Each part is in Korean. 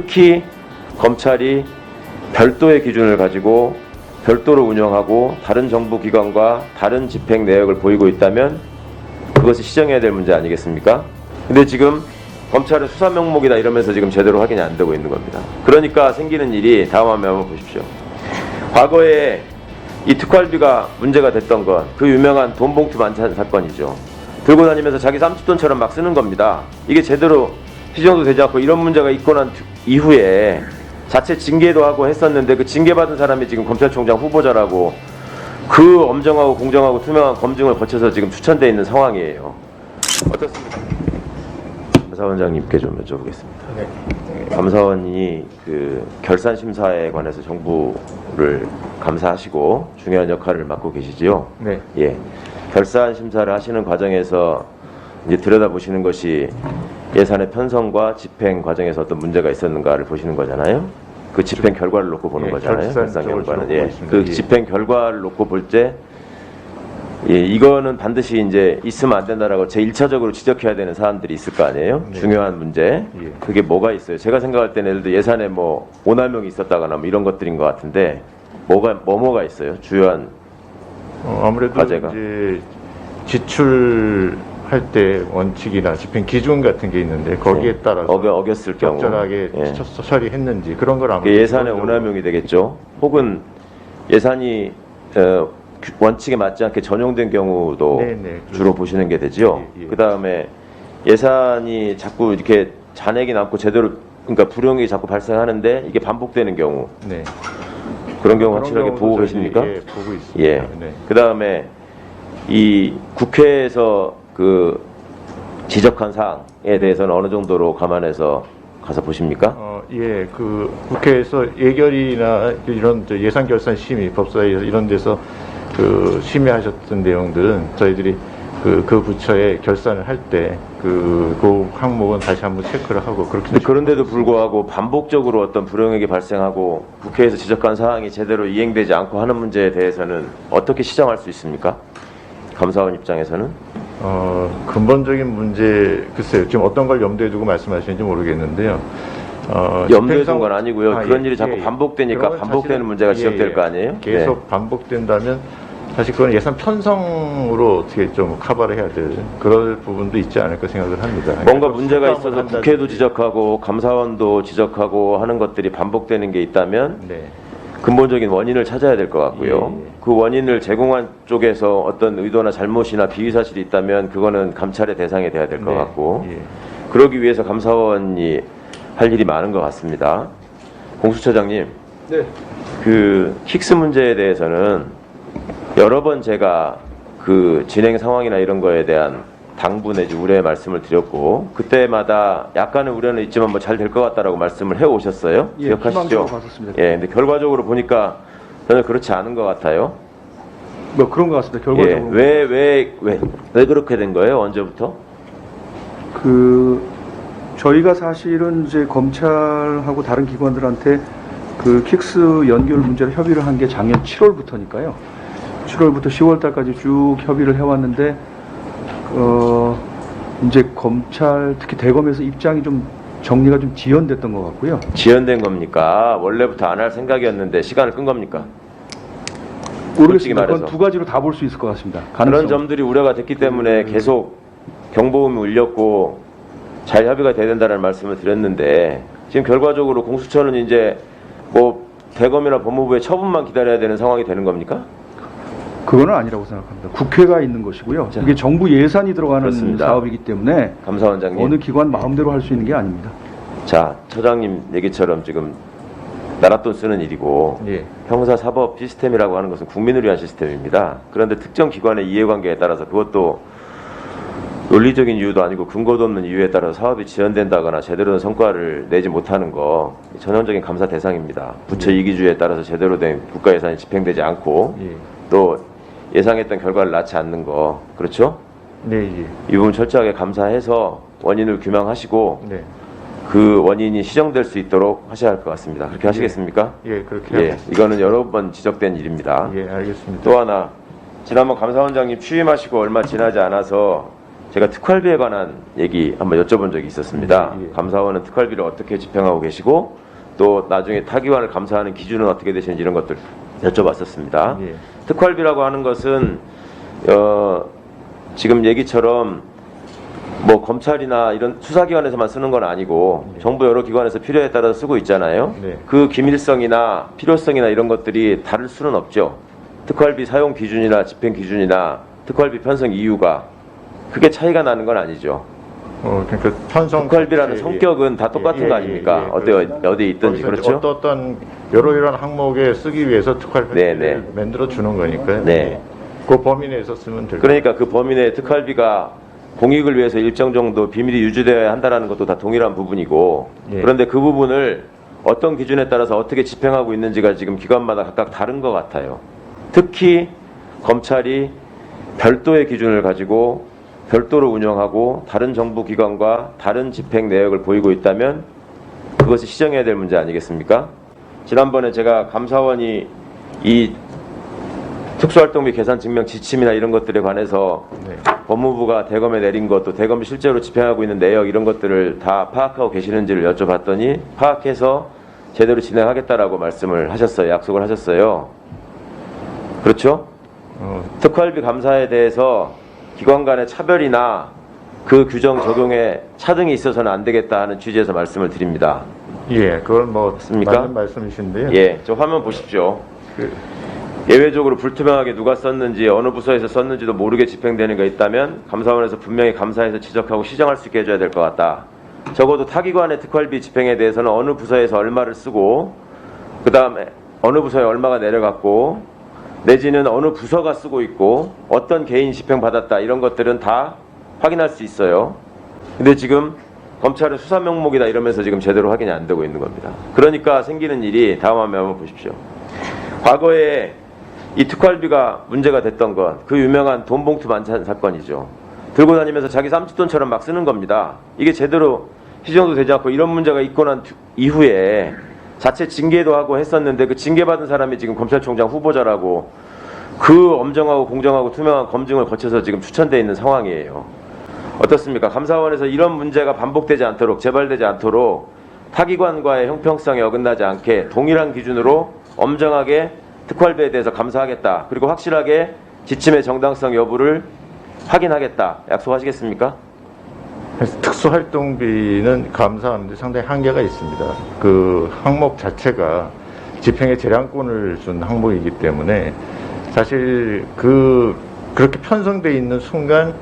특히 검찰이 별도의 기준을 가지고 별도로 운영하고 다른 정부기관과 다른 집행 내역을 보이고 있다면 그것이 시정해야 될 문제 아니겠습니까? 근데 지금 검찰은 수사 명목이다 이러면서 지금 제대로 확인이 안 되고 있는 겁니다. 그러니까 생기는 일이 다음 화면 한번 보십시오. 과거에 이 특활비가 문제가 됐던 건 그 유명한 돈봉투 만찬 사건이죠. 들고 다니면서 자기 쌈짓돈처럼 막 쓰는 겁니다. 이게 제대로 시정도 되지 않고 이런 문제가 있고 난 이후에 자체 징계도 하고 했었는데 그 징계받은 사람이 지금 검찰총장 후보자라고 그 엄정하고 공정하고 투명한 검증을 거쳐서 지금 추천돼 있는 상황이에요. 어떻습니까? 감사원장님께 좀 여쭤보겠습니다. 네. 감사원이 그 결산 심사에 관해서 정부를 감사하시고 중요한 역할을 맡고 계시지요. 네. 예. 결산 심사를 하시는 과정에서 이제 들여다보시는 것이 예산의 편성과 집행 과정에서 어떤 문제가 있었는가를 보시는 거잖아요. 그 집행 결과를 놓고 보는 예, 거잖아요. 결산 결과는. 예. 그 예. 집행 결과를 놓고 볼 때 예, 이거는 반드시 이제 있으면 안 된다라고 제 1차적으로 지적해야 되는 사안들이 있을 거 아니에요? 네. 중요한 문제. 예. 그게 뭐가 있어요? 제가 생각할 때는 예를 들어 예산에 뭐 오남용이 있었다거나 뭐 이런 것들인 것 같은데 뭐가 있어요? 주요한 아무래도 과제가. 이제 지출할 때 원칙이나 집행 기준 같은 게 있는데 거기에 따라서 어겼을 경우 적절하게 예. 처리했는지 그런 걸 아무래도 그게 예산의 오남용이 되겠죠. 혹은 예산이 원칙에 맞지 않게 전용된 경우도 네네, 주로 보시는 게 되죠. 예, 예. 그 다음에 예산이 자꾸 이렇게 잔액이 남고 제대로 그러니까 불용이 자꾸 발생하는데 이게 반복되는 경우 네. 그런 경우 그런 확실하게 경우도 보고 저희, 계십니까? 예, 보고 있습니다. 예. 네. 그 다음에 이 국회에서 그 지적한 사항에 대해서는 어느 정도로 감안해서 가서 보십니까? 예, 그 국회에서 예결이나 이런 예산 결산 심의, 법사위에서 이런 데서 그 심의하셨던 내용들은 저희들이 그 부처에 결산을 할 때 그 항목은 다시 한번 체크를 하고 그렇게. 그런데도 불구하고 반복적으로 어떤 불용액이 발생하고 국회에서 지적한 사항이 제대로 이행되지 않고 하는 문제에 대해서는 어떻게 시정할 수 있습니까? 감사원 입장에서는? 근본적인 문제, 글쎄요. 지금 어떤 걸 염두에 두고 말씀하시는지 모르겠는데요. 염두에 둔 건 아니고요. 그런 일이 자꾸 예. 반복되니까 그러면 반복되는 사실은- 문제가 지적될 예, 거 아니에요? 계속 반복된다면 사실 그건 예산 편성으로 어떻게 좀 커버를 해야 될 그럴 부분도 있지 않을까 생각을 합니다. 뭔가 그러니까 문제가 수감을 있어서 한다든지. 국회도 지적하고 감사원도 지적하고 하는 것들이 반복되는 게 있다면 네. 근본적인 원인을 찾아야 될 것 같고요. 예, 예. 그 원인을 제공한 쪽에서 어떤 의도나 잘못이나 비위 사실이 있다면 그거는 감찰의 대상이 돼야 될 것 네, 같고 예. 그러기 위해서 감사원이 할 일이 많은 것 같습니다. 공수처장님, 네. 그 킥스 문제에 대해서는 여러 번 제가 그 진행 상황이나 이런 거에 대한 당부 내지 우려의 말씀을 드렸고 그때마다 약간의 우려는 있지만 뭐 잘 될 것 같다라고 말씀을 해 오셨어요. 예, 기억하시죠? 희망적으로 봤었습니다. 예, 근데 결과적으로 보니까 저는 그렇지 않은 것 같아요. 뭐 그런 것 같습니다. 예, 결과적으로. 왜 그렇게 된 거예요? 언제부터? 저희가 사실은 이제 검찰하고 다른 기관들한테 그 킥스 연결 문제를 협의를 한 게 작년 7월부터니까요. 7월부터 10월달까지 쭉 협의를 해왔는데 이제 검찰 특히 대검에서 입장이 좀 정리가 좀 지연됐던 것 같고요. 지연된 겁니까? 원래부터 안 할 생각이었는데 시간을 끈 겁니까? 모르겠습니다. 말해서. 그건 두 가지로 다 볼 수 있을 것 같습니다. 그런 가능성. 점들이 우려가 됐기 때문에 계속 경보음이 울렸고 잘 협의가 돼야 된다는 말씀을 드렸는데 지금 결과적으로 공수처는 이제 뭐 대검이나 법무부의 처분만 기다려야 되는 상황이 되는 겁니까? 그거는 아니라고 생각합니다. 국회가 있는 것이고요. 자, 이게 정부 예산이 들어가는 그렇습니다. 사업이기 때문에 감사원장님. 어느 기관 마음대로 할 수 있는 게 아닙니다. 자, 처장님 얘기처럼 지금 나랏돈 쓰는 일이고 예. 형사사법 시스템이라고 하는 것은 국민을 위한 시스템입니다. 그런데 특정 기관의 이해관계에 따라서 그것도 논리적인 이유도 아니고 근거도 없는 이유에 따라서 사업이 지연된다거나 제대로 된 성과를 내지 못하는 거 전형적인 감사 대상입니다. 부처 이기주의에 따라서 제대로 된 국가 예산이 집행되지 않고 예. 또 예상했던 결과를 낳지 않는 거 그렇죠? 네, 예. 이 부분 철저하게 감사해서 원인을 규명하시고 네. 그 원인이 시정될 수 있도록 하셔야 할 것 같습니다. 그렇게 하시겠습니까? 예, 그렇게 예, 하겠습니다. 이거는 여러 번 지적된 일입니다. 예, 알겠습니다. 또 하나 지난번 감사원장님 취임하시고 얼마 지나지 않아서 제가 특활비에 관한 얘기 한번 여쭤본 적이 있었습니다. 예. 감사원은 특활비를 어떻게 집행하고 계시고 또 나중에 타기관을 감사하는 기준은 어떻게 되시는지 이런 것들 여쭤봤었습니다. 예. 특활비라고 하는 것은 지금 얘기처럼 뭐 검찰이나 이런 수사기관에서만 쓰는 건 아니고 정부 여러 기관에서 필요에 따라서 쓰고 있잖아요. 네. 그 기밀성이나 필요성이나 이런 것들이 다를 수는 없죠. 특활비 사용 기준이나 집행 기준이나 특활비 편성 이유가 크게 차이가 나는 건 아니죠. 그러니까 편성 특활비라는 자체에- 성격은 다 똑같은 거 아닙니까? 어디 있든지 거기서 이제 그렇죠? 어떤 이런 항목에 쓰기 위해서 특활비를 네. 만들어 주는 거니까요. 네. 그 범위 내에서 쓰면 될 그러니까 그 범위 내에 특활비가 공익을 위해서 일정 정도 비밀이 유지되어야 한다는 것도 다 동일한 부분이고 예. 그런데 그 부분을 어떤 기준에 따라서 어떻게 집행하고 있는지가 지금 기관마다 각각 다른 것 같아요. 특히 검찰이 별도의 기준을 가지고 별도로 운영하고 다른 정부 기관과 다른 집행 내역을 보이고 있다면 그것이 시정해야 될 문제 아니겠습니까? 지난번에 제가 감사원이 이 특수활동비 계산 증명 지침이나 이런 것들에 관해서 네. 법무부가 대검에 내린 것도 대검이 실제로 집행하고 있는 내역 이런 것들을 다 파악하고 계시는지를 여쭤봤더니 파악해서 제대로 진행하겠다라고 말씀을 하셨어요. 약속을 하셨어요. 그렇죠? 특활비 감사에 대해서 기관 간의 차별이나 그 규정 적용에 차등이 있어서는 안 되겠다 하는 취지에서 말씀을 드립니다. 예, 그건 뭐 맞습니까? 맞는 말씀이신데요. 예, 저 화면 보십시오. 그, 예외적으로 불투명하게 누가 썼는지 어느 부서에서 썼는지도 모르게 집행되는 게 있다면 감사원에서 분명히 감사해서 지적하고 시정할 수 있게 해줘야 될 것 같다. 적어도 타기관의 특활비 집행에 대해서는 어느 부서에서 얼마를 쓰고 그 다음에 어느 부서에 얼마가 내려갔고 내지는 어느 부서가 쓰고 있고 어떤 개인 집행받았다 이런 것들은 다 확인할 수 있어요. 근데 지금 검찰은 수사 명목이다 이러면서 지금 제대로 확인이 안 되고 있는 겁니다. 그러니까 생기는 일이 다음 화면 한번 보십시오. 과거에 이 특활비가 문제가 됐던 건 그 유명한 돈봉투 만찬 사건이죠. 들고 다니면서 자기 쌈짓돈처럼 막 쓰는 겁니다. 이게 제대로 시정도 되지 않고 이런 문제가 있고 난 이후에 자체 징계도 하고 했었는데 그 징계받은 사람이 지금 검찰총장 후보자라고 그 엄정하고 공정하고 투명한 검증을 거쳐서 지금 추천되어 있는 상황이에요. 어떻습니까? 감사원에서 이런 문제가 반복되지 않도록 재발되지 않도록 타기관과의 형평성에 어긋나지 않게 동일한 기준으로 엄정하게 특활비에 대해서 감사하겠다. 그리고 확실하게 지침의 정당성 여부를 확인하겠다. 약속하시겠습니까? 특수활동비는 감사하는데 상당히 한계가 있습니다. 그 항목 자체가 집행의 재량권을 준 항목이기 때문에 사실 그렇게 편성돼 있는 순간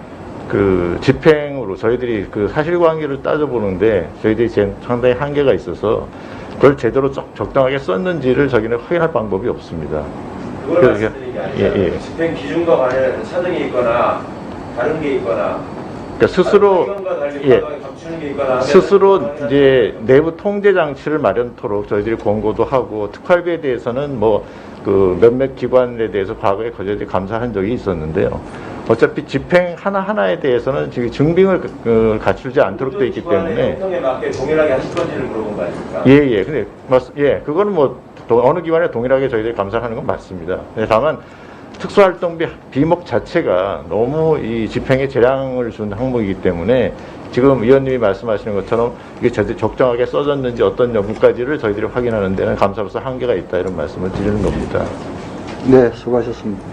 그 집행으로 저희들이 그 사실관계를 따져보는데 저희들이 상당히 한계가 있어서 그걸 제대로 적당하게 썼는지를 저희는 확인할 방법이 없습니다. 그걸 그러니까, 말씀드린 게 아니잖아요. 예, 예. 집행 기준과 관련해서 차등이 있거나 다른 게 있거나 그러니까 스스로 타기관과 달리 예. 과도하게 감추는 게 있거나 스스로 이제 내부 통제 장치를 마련토록 저희들이 권고도 하고 특활비에 대해서는 뭐 그 몇몇 기관에 대해서 과거에 저희들이 감사한 적이 있었는데요. 어차피 집행 하나하나에 대해서는 지금 증빙을 갖추지 않도록 되어 있기 때문에 형평에 맞게 동일하게 하실 건지를 물어본 거 아닙니까? 예. 근데 그거는 뭐 어느 기관에 동일하게 저희들이 감사하는 건 맞습니다. 다만 특수활동비 비목 자체가 너무 이 집행에 재량을 준 항목이기 때문에 지금 위원님이 말씀하시는 것처럼 이게 적정하게 써졌는지 어떤 여부까지를 저희들이 확인하는 데는 감사로서 한계가 있다 이런 말씀을 드리는 겁니다. 네, 수고하셨습니다.